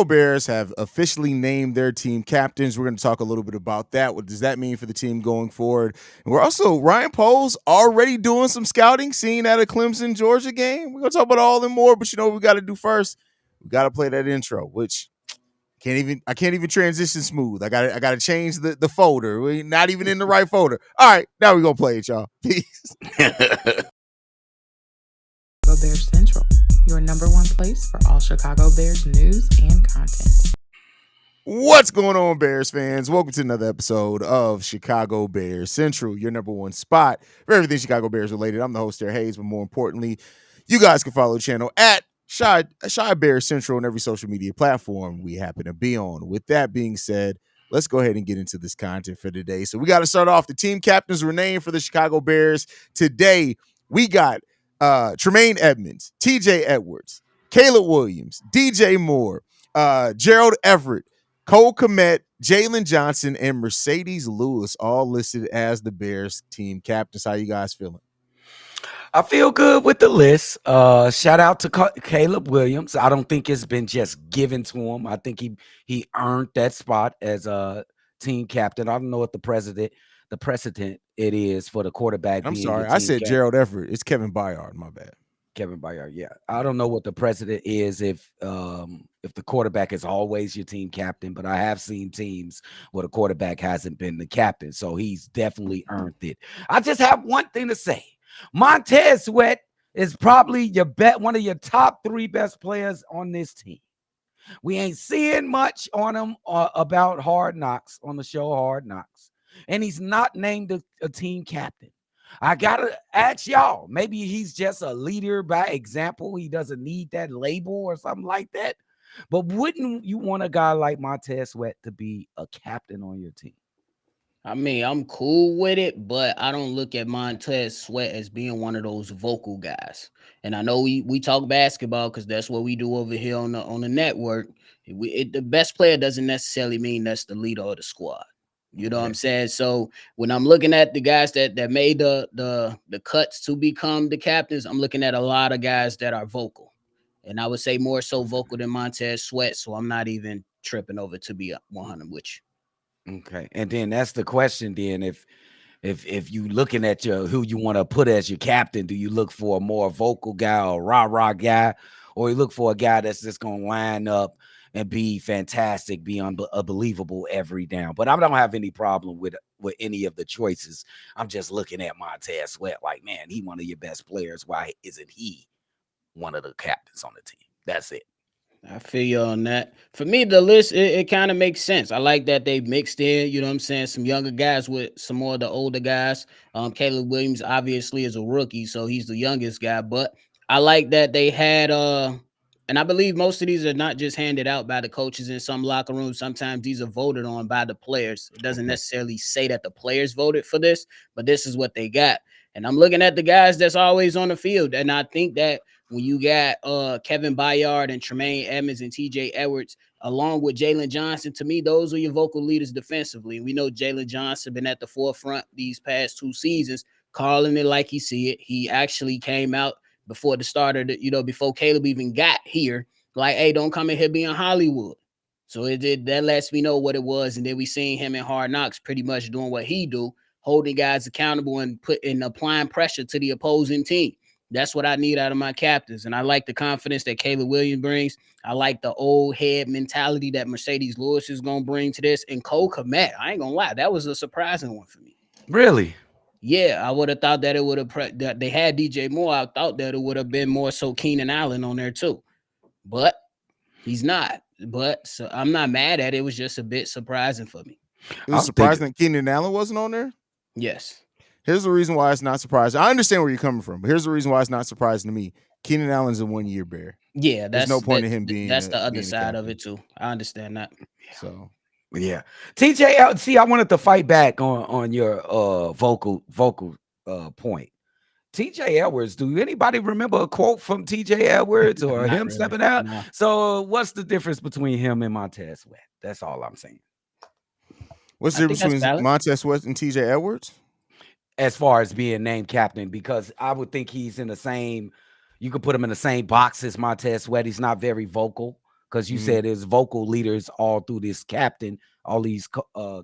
Bears have officially named their team captains. We're going to talk a little bit about that. What does that mean for the team going forward? And we're also, Ryan Poles already doing some scouting, seeing at a Clemson Georgia game. We're going to talk about all and more, but you know what we got to do first? We got to play that intro, which I can't even transition smooth. I gotta change the folder. We're not even in the right folder. All right, now we're gonna play it, y'all. Peace. Bears Central, your number one place for all Chicago Bears news and content. What's going on, Bears fans? Welcome to another episode of Chicago Bears Central, your number one spot for everything Chicago Bears related. I'm the host there, Haize, but more importantly, you guys can follow the channel at Shy Bears Central on every social media platform we happen to be on. With that being said, let's go ahead and get into this content for today. So we got to start off. The team captains were named for the Chicago Bears. Today, we got Tremaine Edmonds, TJ Edwards, Caleb Williams, DJ Moore, Gerald Everett, Cole Kmet, Jalen Johnson, and Mercedes Lewis all listed as the Bears team captains. How you guys feeling? I feel good with the list. Shout out to Caleb Williams. I don't think it's been just given to him. I think he earned that spot as a team captain. I don't know what the precedent it is for the quarterback. I'm sorry, I said captain. Gerald Everett. It's Kevin Byard. My bad. Kevin Byard. Yeah, I don't know what the precedent is if the quarterback is always your team captain, but I have seen teams where the quarterback hasn't been the captain, so he's definitely earned it. I just have one thing to say. Montez Sweat is probably one of your top three best players on this team. We ain't seeing much on him about Hard Knocks on the show Hard Knocks, and he's not named a team captain. I gotta ask y'all, maybe he's just a leader by example. He doesn't need that label or something like that. But wouldn't you want a guy like Montez Sweat to be a captain on your team? I mean, I'm cool with it, but I don't look at Montez Sweat as being one of those vocal guys. And I know we talk basketball because that's what we do over here on the network. The best player doesn't necessarily mean that's the leader of the squad. You know what I'm saying? So when I'm looking at the guys that made the cuts to become the captains, I'm looking at a lot of guys that are vocal. And I would say more so vocal than Montez Sweat. So I'm not even tripping over to be 100 with you. Okay, and then that's the question. Then, if you looking at who you want to put as your captain, do you look for a more vocal guy or rah guy, or you look for a guy that's just gonna line up and be fantastic, be unbelievable every down? But I don't have any problem with any of the choices. I'm just looking at Montez Sweat like, man, he one of your best players. Why isn't he one of the captains on the team? That's it. I feel you on that. For me, the list, it kind of makes sense. I like that they mixed in, you know what I'm saying, some younger guys with some more of the older guys. Caleb Williams obviously is a rookie, so he's the youngest guy. But I like that they had, and I believe most of these are not just handed out by the coaches in some locker rooms. Sometimes these are voted on by the players. It doesn't necessarily say that the players voted for this, but this is what they got. And I'm looking at the guys that's always on the field, and I think that when you got Kevin Byard and Tremaine Edmonds and TJ Edwards, along with Jalen Johnson, to me, those are your vocal leaders defensively. We know Jalen Johnson been at the forefront these past 2 seasons, calling it like he see it. He actually came out before the start of before Caleb even got here, like, hey, don't come in here being Hollywood. So that lets me know what it was. And then we seen him in Hard Knocks pretty much doing what he do, holding guys accountable and applying pressure to the opposing team. That's what I need out of my captains. And I like the confidence that Caleb Williams brings. I like the old head mentality that Mercedes Lewis is going to bring to this. And Cole Kmet, I ain't going to lie, that was a surprising one for me. Really? Yeah, I would have thought that it would have that they had DJ Moore. I thought that it would have been more so Keenan Allen on there too. But he's not. But so I'm not mad at it. It was just a bit surprising for me. It was surprising that Keenan Allen wasn't on there? Yes. Here's the reason why it's not surprising. I understand where you're coming from, but here's the reason why it's not surprising to me. Keenan Allen's a 1-year Bear. Yeah, there's no point in him being. That's the other side of it too. I understand that. So yeah, TJ. See, I wanted to fight back on your vocal point. TJ Edwards. Do anybody remember a quote from TJ Edwards or him really stepping out? No. So what's the difference between him and Montez Sweat? That's all I'm saying. What's the difference between Montez Sweat and TJ Edwards? As far as being named captain, because I would think he's in the same, you could put him in the same box as Montez Sweat. He's not very vocal. because you Mhm. said there's vocal leaders all through this captain, all these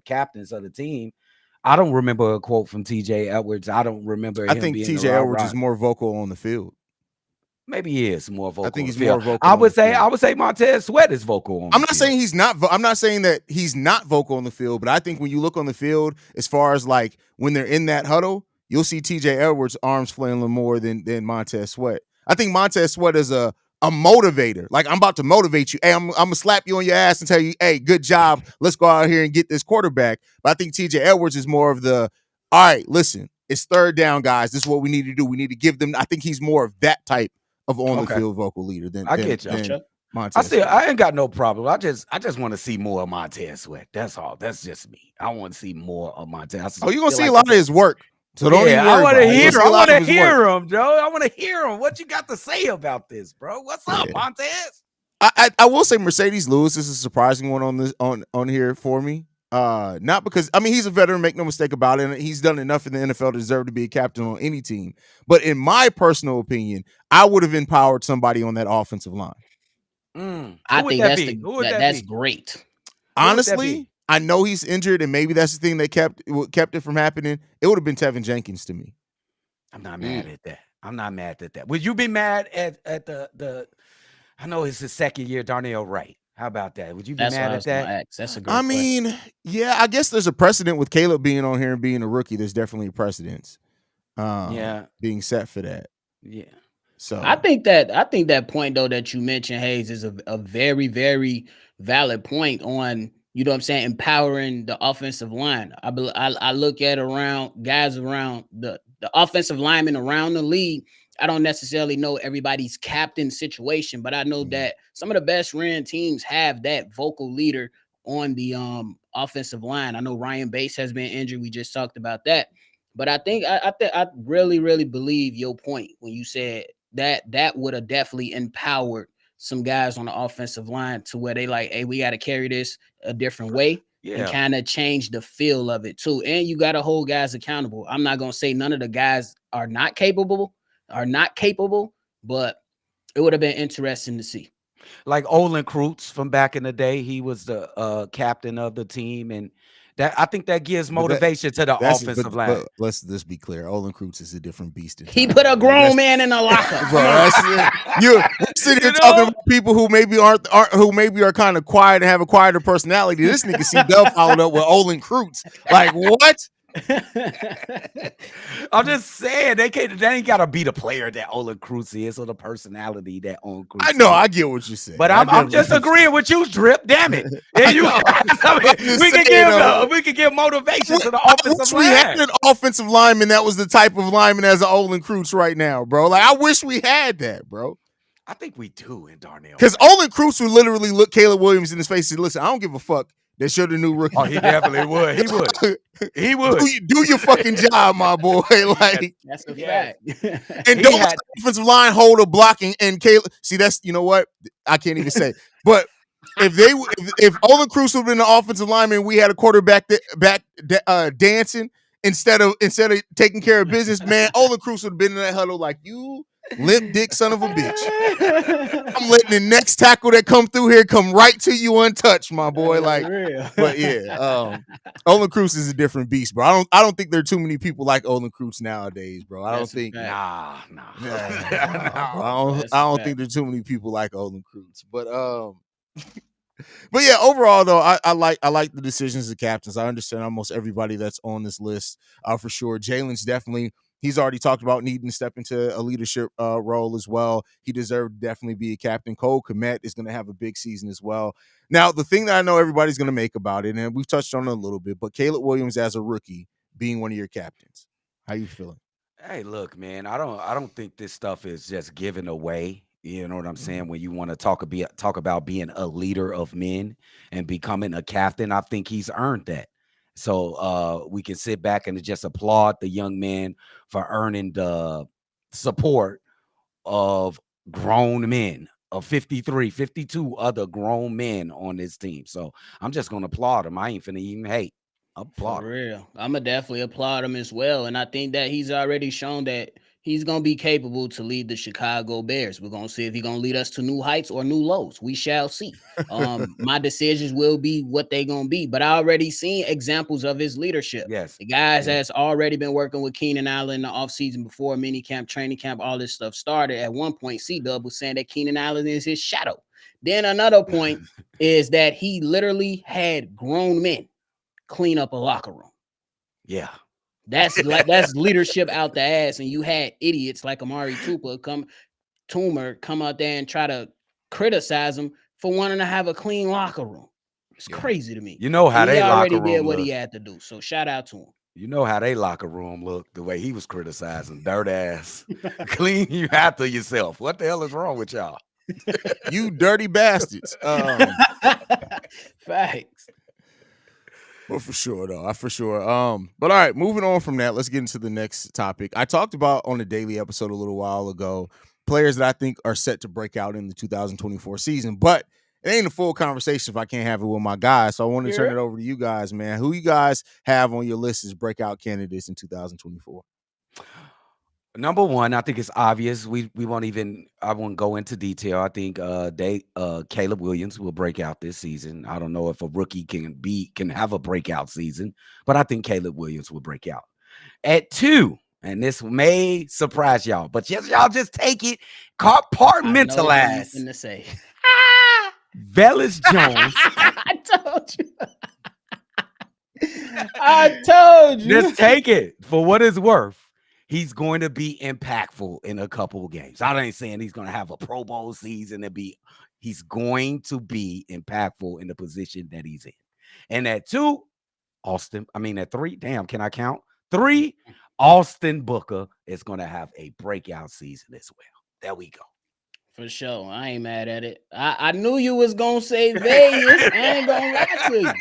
captains of the team. I don't remember a quote from TJ Edwards. I don't remember I him think being a TJ rah Edwards rah. is more vocal on the field. Maybe he is more I vocal think on the he's field. more vocal on the I field. would say Montez Sweat is vocal on I'm the not field. saying he's not. I'm not saying that he's not vocal on the field, but I think when you look on the field, as far as like when they're in that huddle, you'll see T.J. Edwards' arms flailing more than Montez Sweat. I think Montez Sweat is a motivator. Like, I'm about to motivate you. Hey, I'm gonna slap you on your ass and tell you, hey, good job. Let's go out here and get this quarterback. But I think T.J. Edwards is more of the, all right, listen, it's third down, guys. This is what we need to do. We need to give them. I think he's more of that type of on the Okay, field vocal leader than I than get you. than Gotcha. Montez Sweat. I ain't got no problem. I just want to see more of Montez Sweat. That's all. That's just me. I want to see more of Montez. Oh, you're gonna Feel see a like lot of his work. So don't yeah, even I worry want about to it. You're hear. gonna see I a lot want of to his work. hear him, Joe. I want to hear him. What you got to say about this, bro? What's up, Yeah. Montez? I will say Mercedes Lewis is a surprising one on this on here for me. Not because I mean he's a veteran, make no mistake about it, and he's done enough in the NFL to deserve to be a captain on any team. But in my personal opinion, I would have empowered somebody on that offensive line. I Who would think that that's be? Who would that that's be? great. Who would that be? Honestly, I know he's injured, and maybe that's the thing that kept it from happening. It would have been Tevin Jenkins to me. I'm not mad Mm, at that. I'm not mad at that. Would you be mad at the? I know it's his second year, Darnell Wright. How about that? Would you be that's what mad I at was gonna that? ask. That's a I great question. mean, yeah, I guess there's a precedent with Caleb being on here and being a rookie. There's definitely a precedence Yeah, being set for that. yeah. I So think that point though that you mentioned, Hayes, is a very, very valid point on, you know what I'm saying, empowering the offensive line. I look at around guys around the offensive linemen around the league. I don't necessarily know everybody's captain situation, but I know mhm. that some of the best ran teams have that vocal leader on the offensive line. I know Ryan Bates has been injured. We just talked about that. But I really, really believe your point when you said that would have definitely empowered some guys on the offensive line to where they like, hey, we got to carry this a different way and Yeah. kind of change the feel of it too. And you got to hold guys accountable. I'm not gonna say none of the guys are not capable, but it would have been interesting to see. Like Olin Krutz from back in the day, he was the captain of the team, and that I think that gives But motivation to the that's offensive line. but let's just be clear. Olin Krutz is a different beast He put a entirely. Like grown that's man in a locker. Come bro. on. That's you. We're sitting here You talking know? about people who maybe aren't who maybe are kind of quiet and have a quieter personality. This nigga C Dub followed up with Olin Krutz. Like what? I'm just saying they ain't gotta be the player that Olin Krutz is or the personality that Olin I Krutz know. is. I get what you're saying. But I I'm definitely just get what agreeing with you, Drip. Damn it. I And you know. I mean, I'm just saying though. we could give motivation to the I offensive wish we had line. an offensive lineman that was the type of lineman as an Olin Krutz right now, bro. Like I wish we had that, bro. I think we do in Darnell Because Wright. Olin Krutz would literally look Caleb Williams in his face and say, listen, I don't give a fuck that you're the new rookie. Oh, he definitely would. He would. He would. do your fucking job, my boy. Yes. Like, That's a Yes. fact. and He don't let had the offensive line hold a blocking. And Caleb, see, that's you know what I can't even say. But if Olin Krutz would have been the offensive lineman, we had a quarterback dancing instead of taking care of business, man. Olin Krutz would have been in that huddle like you limp dick son of a bitch. I'm letting the next tackle that come through here come right to you untouched, my boy. Like, Real. but yeah, Olin Krutz is a different beast, bro. I don't think there are too many people like Olin Krutz nowadays, bro. I don't That's a think. fact. nah. Nah, bro. No. That's I a don't fact. think there are too many people like Olin Krutz. But yeah, overall though, I like the decisions of captains. I understand almost everybody that's on this list for sure. Jalen's definitely he's already talked about needing to step into a leadership role as well. He deserved to definitely be a captain. Cole Kmet is going to have a big season as well. Now, the thing that I know everybody's going to make about it, and we've touched on it a little bit, but Caleb Williams as a rookie being one of your captains, how you feeling? Hey, look, man. I don't think this stuff is just given away. You know what I'm saying? When you want to talk about being a leader of men and becoming a captain, I think he's earned that. So we can sit back and just applaud the young man for earning the support of grown men, of 53, 52 other grown men on this team. So I'm just gonna applaud him. I ain't finna even hate. For Applaud him. real. I'ma definitely applaud him as well. And I think that he's already shown that, he's going to be capable to lead the Chicago Bears. We're going to see if he's going to lead us to new heights or new lows. We shall see. My decisions will be what they're going to be, but I already seen examples of his leadership. Yes. The guys has already been working with Keenan Allen in the offseason before mini camp, training camp, all this stuff started. At one point, C-Dub was saying that Keenan Allen is his shadow. Then another point is that he literally had grown men clean up a locker room. Yeah. That's leadership out the ass, and you had idiots like Amari Toomer come out there and try to criticize him for wanting to have a clean locker room. It's crazy to me. You know how they already locker did room what look. he had to do. So shout out to him. You know how they locker room look, the way he was criticizing dirt ass. Clean you after yourself. What the hell is wrong with y'all? You dirty bastards. Facts. Well, for sure, though. For sure. But all right, moving on from that, let's get into the next topic. I talked about on the daily episode a little while ago players that I think are set to break out in the 2024 season, but it ain't a full conversation if I can't have it with my guys. So I want to turn it over to you guys, man. Who you guys have on your list as breakout candidates in 2024? Number one, I think it's obvious. I won't go into detail. I think Caleb Williams will break out this season. I don't know if a rookie can have a breakout season, but I think Caleb Williams will break out. At 2, and this may surprise y'all, but y'all just take it, compartmentalize. I know what say. Velus Jones. I told you. I told you. Just take it for what it's worth. He's going to be impactful in a couple of games. I ain't saying he's going to have a Pro Bowl season he's going to be impactful in the position that he's in. And at 2, at 3, damn, can I count? 3, Austin Booker is going to have a breakout season as well. There we go. For sure. I ain't mad at it. I knew you was going to say Vegas. I ain't going to lie to you.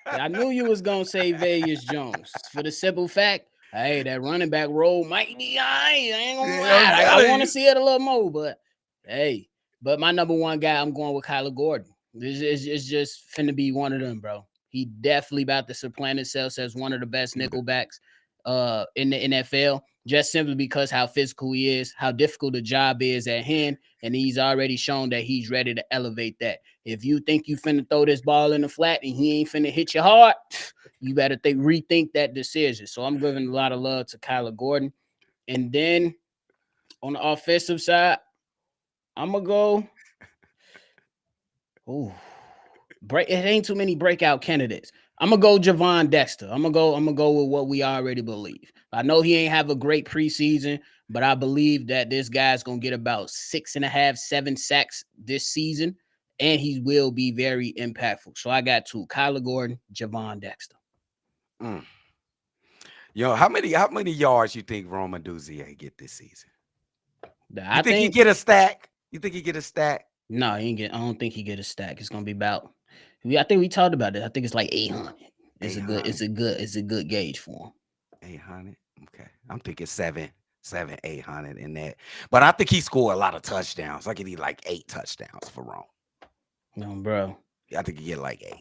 I knew you was going to say Vegas Jones. For the simple fact, hey, that running back role might be I ain't gonna lie. I want to see it a little more, but hey. But my number one guy, I'm going with Kyler Gordon. It's just finna be one of them, bro. He definitely about to supplant himself as one of the best nickelbacks in the NFL, just simply because how physical he is, how difficult the job is at hand, and he's already shown that he's ready to elevate that. If you think you finna throw this ball in the flat and he ain't finna hit you hard, you better rethink that decision. So I'm giving a lot of love to Kyler Gordon. And then on the offensive side, I'm going to go. It ain't too many breakout candidates. I'm going to go Javon Dexter. I'm going to go with what we already believe. I know he ain't have a great preseason, but I believe that this guy's going to get about 6.5, 7 sacks this season, and he will be very impactful. So I got 2, Kyler Gordon, Javon Dexter. Yo, how many yards you think Roman Duzier get this season? I think he get a stack? You think he get a stack? No, he ain't get. I don't think he get a stack. It's gonna be about. I think we talked about it. I think it's like 800. It's a good gauge for him. 800. Okay, I'm thinking 800 in that. But I think he scored a lot of touchdowns. I could need like 8 touchdowns for Rome. No, bro. I think he get like 8.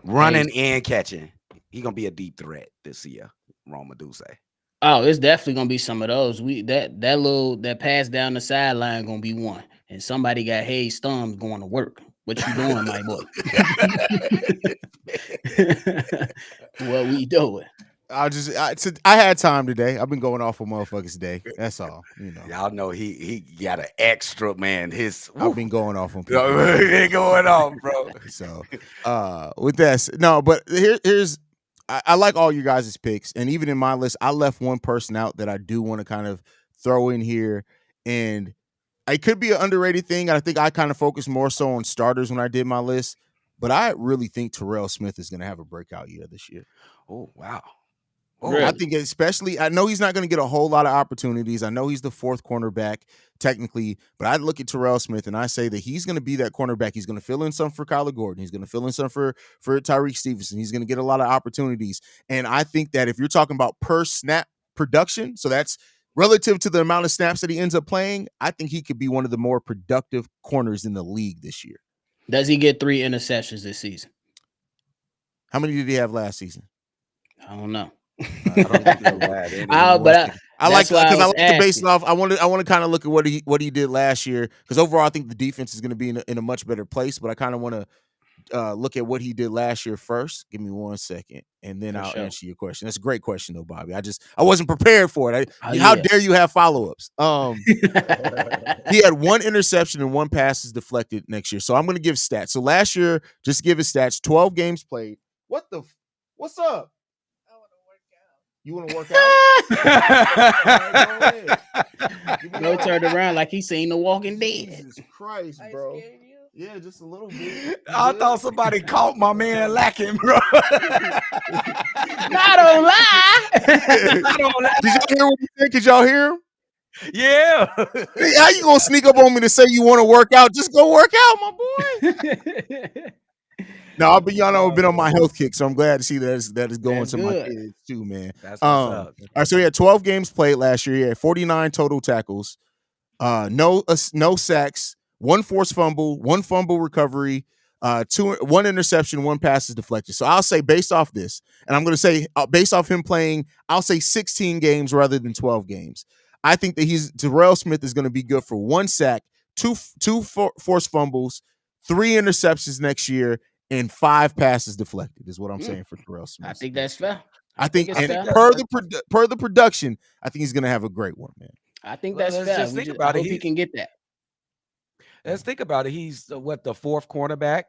Running and catching. He gonna be a deep threat this year, Rome Duzier. Oh, it's definitely gonna be some of those. That pass down the sideline gonna be one, and somebody got Haize thumbs going to work. What you doing, my boy? What we doing? I had time today. I've been going off for motherfuckers today. That's all. Y'all know he got an extra man. I've been going off on people. Going off, bro. So with that, no, but here's. I like all you guys' picks, and even in my list, I left one person out that I do want to kind of throw in here, and it could be an underrated thing. I think I kind of focused more so on starters when I did my list, but I really think Terrell Smith is going to have a breakout year this year. Oh, wow. Really? I think especially, I know he's not going to get a whole lot of opportunities. I know he's the 4th cornerback technically, but I look at Terrell Smith and I say that he's going to be that cornerback. He's going to fill in some for Kyler Gordon. He's going to fill in some for Tyreek Stevenson. He's going to get a lot of opportunities. And I think that if you're talking about per snap production, so that's relative to the amount of snaps that he ends up playing, I think he could be one of the more productive corners in the league this year. Does he get 3 interceptions this season? How many did he have last season? I don't know. I don't know that. I like That's why I because I was like to base it asking. off. I want to kind of look at what he did last year because overall I think the defense is going to be in a much better place. But I kind of want to look at what he did last year first. Give me 1 second, and then For I'll sure. answer your question. That's a great question, though, Bobby. I wasn't prepared for it. Oh How yeah. dare you have follow ups? He had 1 interception and 1 passes deflected next year. So I'm going to give stats. So last year, just to give his stats: 12 games played. What's up? You want to work out? All right, go ahead. Give me Bro all- turned around like he seen The Walking Dead. Jesus Christ, bro. Yeah, just a little bit. I thought somebody caught my man lacking, bro. Not on lie. I don't lie. Did y'all hear what he said? Could y'all hear him? Yeah. How you gonna sneak up on me to say you want to work out? Just go work out, my boy. No, y'all know I've been on my health kick, so I'm glad to see that is going That's to my good. kids too, man. That's what's All up. right, so he had 12 games played last year. He had 49 total tackles, no sacks, 1 forced fumble, 1 fumble recovery, 1 interception, 1 passes deflected. So I'll say based off this, and I'm going to say based off him playing, I'll say 16 games rather than 12 games. I think that Terrell Smith is going to be good for 1 sack, two forced fumbles, 3 interceptions next year, and 5 passes deflected. Is what I'm saying for Terrell Smith. I think that's fair. I think, it's and fair. per the production, I think he's going to have a great one, man. I think Well, that's let's fair. just think I about it. hope he can get that. Let's think about it. He's the fourth cornerback.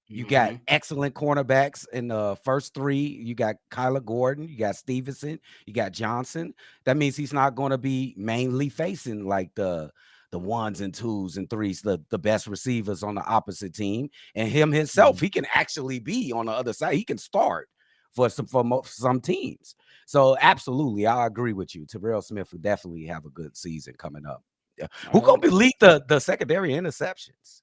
You got excellent cornerbacks in the first three. You got Kyler Gordon, you got Stevenson, you got Johnson. That means he's not going to be mainly facing like the 1s and 2s and 3s, the best receivers on the opposite team. And him himself, he can actually be on the other side. He can start for some teams. So absolutely, I agree with you. Terrell Smith will definitely have a good season coming up. Who gonna lead the secondary interceptions?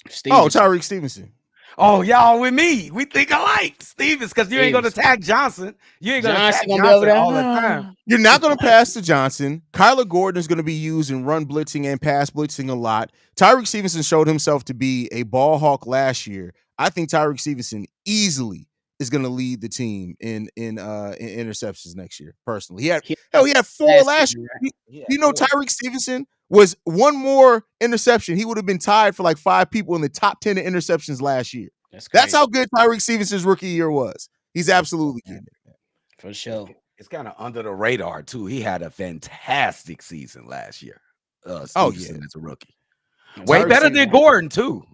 Stevenson. Tyreek Stevenson. Oh, y'all with me. We think alike, Stevens, because you ain't gonna tag Johnson. You ain't gonna tag Johnson gonna be over Johnson there all the time. You're not going to pass to Johnson. Kyler Gordon is going to be used in run blitzing and pass blitzing a lot. Tyreek Stevenson showed himself to be a ball hawk last year. I think Tyreek Stevenson easily is going to lead the team in interceptions next year. Personally, he had 4 last year. You know, Tyreek Stevenson was 1 more interception. He would have been tied for like 5 people in the top 10 in interceptions last year. That's how good Tyreek Stevenson's rookie year was. He's absolutely getting it. For sure. It's kind of under the radar too. He had a fantastic season last year. Oh, Stevenson yeah. as a rookie. Way Tyreek better than Stevenson. Gordon too.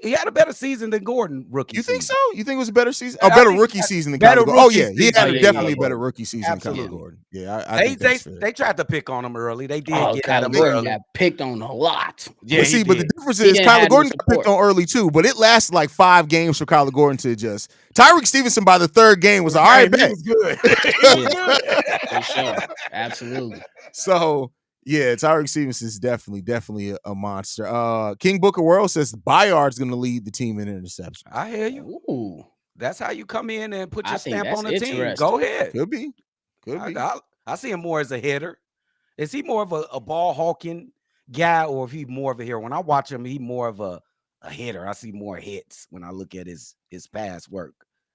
He had a better season than Gordon rookie. You think season. so? You think it was a better season? I Better think rookie season than better Kyler Gordon. Oh rookie yeah, he had season than definitely a Kyler better Gordon. rookie season Absolutely. than Kyler Gordon. Yeah, I think that's fair. They tried to pick on him early. They did get at Kyler him Gordon early. got picked on a lot. Yeah, But see, but the difference is didn't Kyler have no Gordon got picked support. on early too, but it lasted like 5 games for Kyler Gordon to adjust. Tyreek Stevenson by the 3rd game was like, all right, he bet. was good. He was good. For sure. Absolutely. So yeah, Tyreek Stevenson is definitely a monster. King Booker World says Bayard's going to lead the team in interception. I hear you. Ooh. That's how you come in and put I your think stamp that's on the team. interesting. Go ahead. Could be. I see him more as a hitter. Is he more of a ball hawking guy, or if he more of a hitter? When I watch him, he more of a hitter. I see more hits when I look at his past work.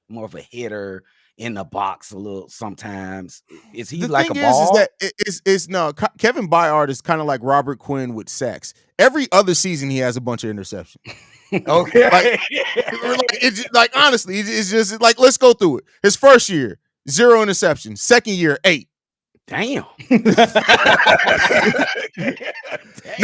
More of a hitter in the box a little sometimes. Is he The like thing a ball? is that no, Kevin Byard is kind of like Robert Quinn with sacks. Every other season he has a bunch of interceptions. Okay. Like honestly, it's just like let's go through it. His first year, 0 interceptions. Second year, 8. Damn.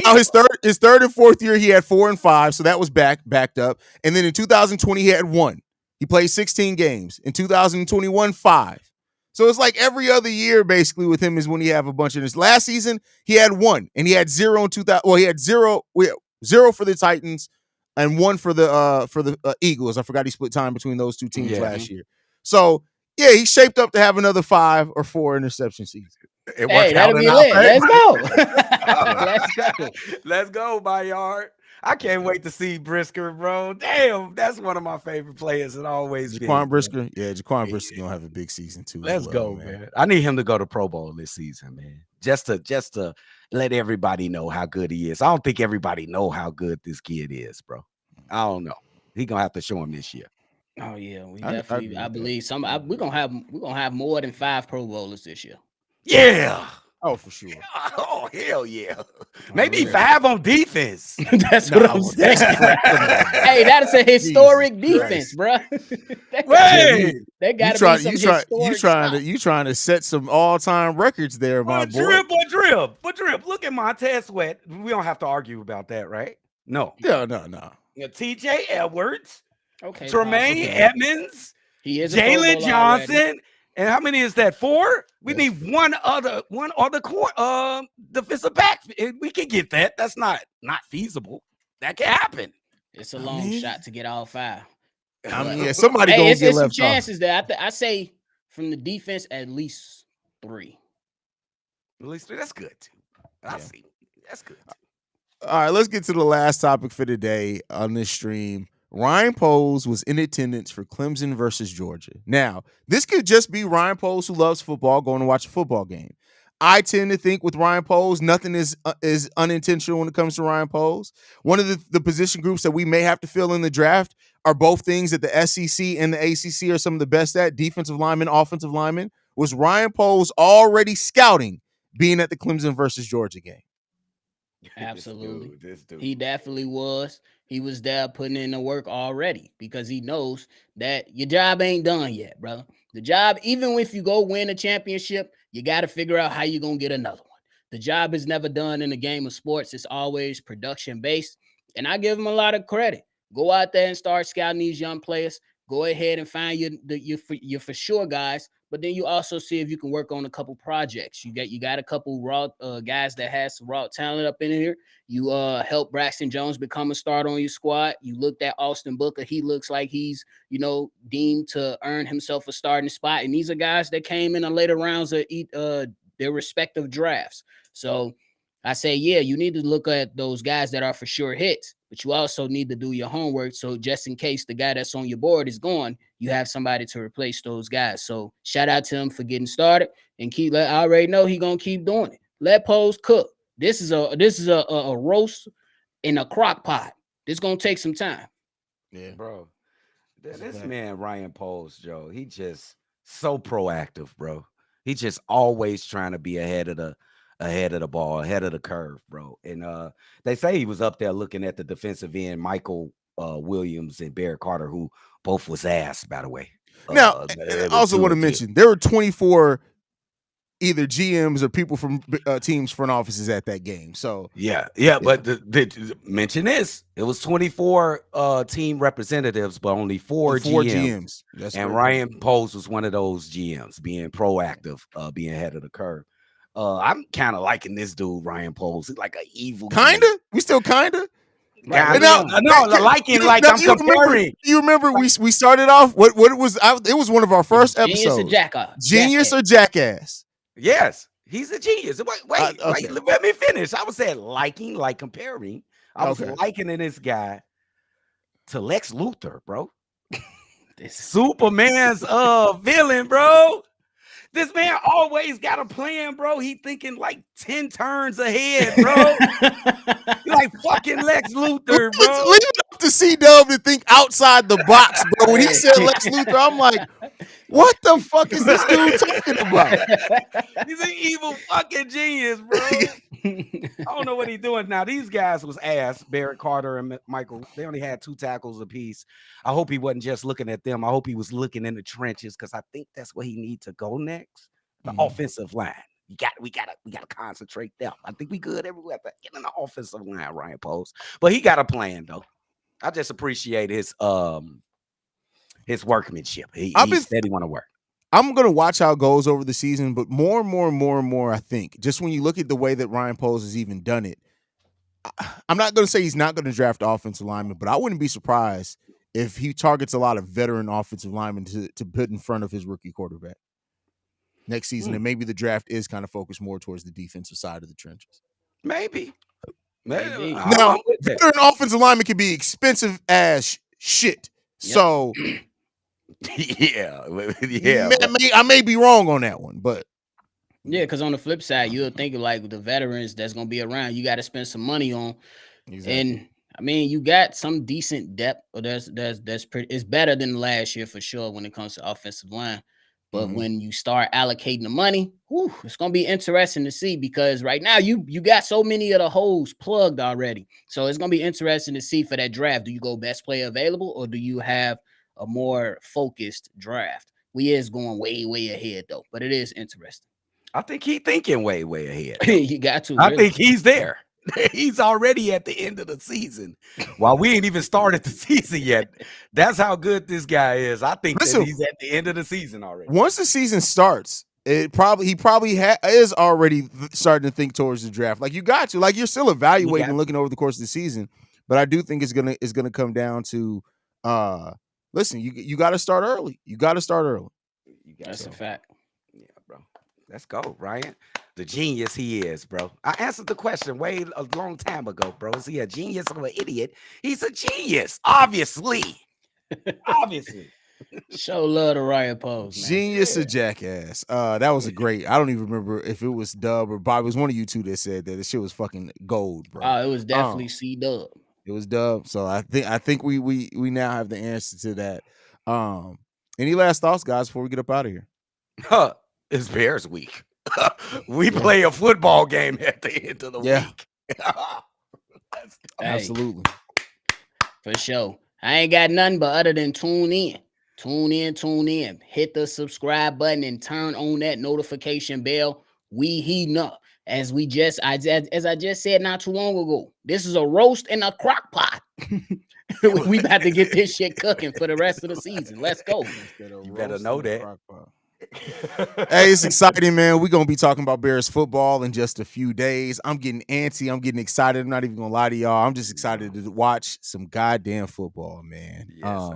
Now his third and fourth year he had 4 and 5, so that was backed up. And then in 2020 he had 1. He played 16 games. In 2021, 5. So it's like every other year basically with him is when he have a bunch of this. Last season he had 1 and he had 0 in 2000. Well, he had 0 for the Titans and 1 for the Eagles. I forgot he split time between those 2 teams last year. So yeah, he's shaped up to have another 5 or 4 interception season. It worked out that'll in be our lit. favor. Let's go. Let's go, Bayard. I can't wait to see Brisker, bro. Damn, that's one of my favorite players. It always been. Jaquan Brisker. Yeah, Jaquan Brisker gonna have a big season too. Let's go, man. I need him to go to Pro Bowl this season, man. Just to let everybody know how good he is. I don't think everybody know how good this kid is, bro. I don't know. He gonna have to show him this year. Oh yeah, we definitely. I believe we're gonna have more than 5 Pro Bowlers this year. Yeah. Oh, for sure. Oh, hell yeah. Maybe Yeah. 5 on defense. That's what Nah, I'm well, saying. that's come on, man. Hey, that is a Jesus historic defense, Christ. bro. Yeah, Wait. That you got to be try, some you try, historic stuff. you trying to set some all time records there, my boy. But drip. Look at Montez Sweat. We don't have to argue about that, right? No. Yeah, no. TJ Edwards, Okay, Tremaine possible. Okay. Edmonds, He is a Pro Jalen Bowler already. Johnson. And how many is that? 4? We That's need one other defensive back. We can get that. That's not feasible. That can happen. It's a I long mean, shot to get all 5. But yeah, somebody hey, gonna get it's some left off. chances there. I say from the defense at least 3. At least that's good too. I Yeah. see. That's good too. All right, let's get to the last topic for today on this stream. Ryan Poles was in attendance for Clemson versus Georgia. Now, this could just be Ryan Poles who loves football going to watch a football game. I tend to think with Ryan Poles, nothing is unintentional when it comes to Ryan Poles. One of the position groups that we may have to fill in the draft are both things that the SEC and the ACC are some of the best at: defensive linemen, offensive linemen. Was Ryan Poles already scouting being at the Clemson versus Georgia game? Absolutely. This dude. He definitely was. He was there putting in the work already because he knows that your job ain't done yet, brother. The job, even if you go win a championship, you got to figure out how you're going to get another one. The job is never done in the game of sports. It's always production based. And I give him a lot of credit. Go out there and start scouting these young players. Go ahead and find your for sure guys, but then you also see if you can work on a couple projects. You got a couple raw guys that has some raw talent up in here. You help Braxton Jones become a starter on your squad. You looked at Austin Booker. He looks like he's, deemed to earn himself a starting spot. And these are guys that came in the later rounds of their respective drafts. So I say, yeah, you need to look at those guys that are for sure hits, but you also need to do your homework. So just in case the guy that's on your board is gone, you have somebody to replace those guys. So shout out to him for getting started and I already know he's gonna keep doing it. Let Poles cook. This is a roast in a crock pot. This gonna take some time. Yeah, Bro. This man, Ryan Poles, Joe, he just so proactive, bro. He just always trying to be ahead of the ball, ahead of the curve, bro. And they say he was up there looking at the defensive end, Michael Williams and Barrett Carter, who both was ass, by the way. Now, I also want to mention there were 24 either GMs or people from teams front offices at that game. So yeah. But mention this: it was 24 team representatives, but only four GMs. That's and correct. Ryan Poles was one of those GMs, being proactive, being ahead of the curve. I'm kind of liking this dude, Ryan Poles. He's like an evil. Kinda. We still kinda. Right. Now, liking like I'm comparing. You remember we started off what it was? It was one of our first Genius episodes. Genius or jackass. Yes, he's a genius. Wait, okay. let me finish. I was saying liking, like comparing. I was likening this guy to Lex Luthor, bro. Superman's villain, bro. This man always got a plan, bro. He thinking like 10 turns ahead, bro. You're like fucking Lex Luthor, bro. Leave it up to C-Dub to think outside the box, bro. When he said Lex Luthor, I'm like, what the fuck is this dude talking about? He's an evil fucking genius, bro. I don't know what he's doing now. These guys was ass. Barrett Carter and Michael. They only had 2 tackles apiece. I hope he wasn't just looking at them. I hope he was looking in the trenches, because I think that's where he needs to go next. The offensive line. We gotta concentrate there. I think we good everywhere. But get in the offensive line, Ryan Poles. But he got a plan though. I just appreciate his workmanship. He said he want to work. I'm going to watch how it goes over the season, but more and more, I think, just when you look at the way that Ryan Poles has even done it, I'm not going to say he's not going to draft offensive linemen, but I wouldn't be surprised if he targets a lot of veteran offensive linemen to put in front of his rookie quarterback next season. And maybe the draft is kind of focused more towards the defensive side of the trenches. Maybe. Now, veteran offensive linemen can be expensive as shit. Yep. So... yeah. I may be wrong on that one, but yeah, because on the flip side, you'll think of like the veterans that's gonna be around. You got to spend some money on, and I mean, you got some decent depth. Or that's pretty. It's better than last year for sure when it comes to offensive line. But when you start allocating the money, it's gonna be interesting to see, because right now you got so many of the holes plugged already. So it's gonna be interesting to see for that draft. Do you go best player available, or do you have a more focused draft? We is going way ahead though, but it is interesting. I think he's thinking way ahead. You got to. I Really. think he's there. He's already at the end of the season. While we ain't even started the season yet. That's how good this guy is. I think that he's at the end of the season already. Once the season starts, he probably is already starting to think towards the draft. Like, you got to, like, you're still evaluating and looking over the course of the season. But I do think it's gonna come down to listen, you got to start early. You got to start early. That's a fact. Yeah, bro. Let's go, Ryan. The genius he is, bro. I answered the question way a long time ago, bro. Is he a genius or an idiot? He's a genius, obviously. Obviously. Show love to Ryan Pose, man. Genius or jackass. That was a great. I don't even remember if it was Dub or Bob. It was one of you two that said that the shit was fucking gold, bro. Oh, it was definitely C-Dub. It was Dub. So I think we now have the answer to that. Any last thoughts, guys, before we get up out of here? It's Bears week. We play a football game at the end of the week. Absolutely. For sure. I ain't got nothing but other than tune in. Tune in. Hit the subscribe button and turn on that notification bell. We heating up. As I just said not too long ago, this is a roast in a crock pot. We about to get this shit cooking for the rest of the season. Let's go. You better know that. Hey, it's exciting, man. We're going to be talking about Bears football in just a few days. I'm getting antsy. I'm getting excited. I'm not even going to lie to y'all. I'm just excited to watch some goddamn football, man. Yes,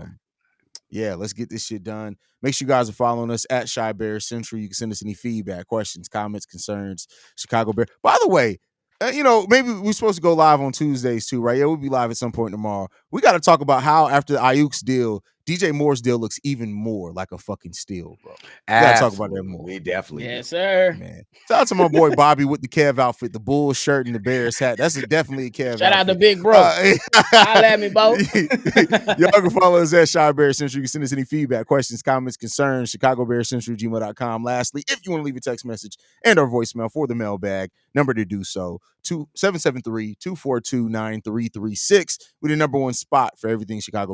yeah, let's get this shit done. Make sure you guys are following us at Shy Bears Central. You can send us any feedback, questions, comments, concerns. Chicago Bears. By the way, maybe we're supposed to go live on Tuesdays too, right? Yeah, we'll be live at some point tomorrow. We got to talk about how after the Ayuk's deal, DJ Moore's deal looks even more like a fucking steal, bro. We got to talk about that more. We definitely Yes, sir. Man. Shout out to my boy Bobby with the Kev outfit, the bull shirt and the Bears hat. That's definitely a Kev Shout outfit. out to Big Bro. Holla at me, Bo. Y'all can follow us at Shy Bears Central. You can send us any feedback, questions, comments, concerns, ChicagoBearsCentral@gmail.com. Lastly, if you want to leave a text message and our voicemail for the mailbag, number to do so, 773-242-9336. We're the number one spot for everything Chicago Bears.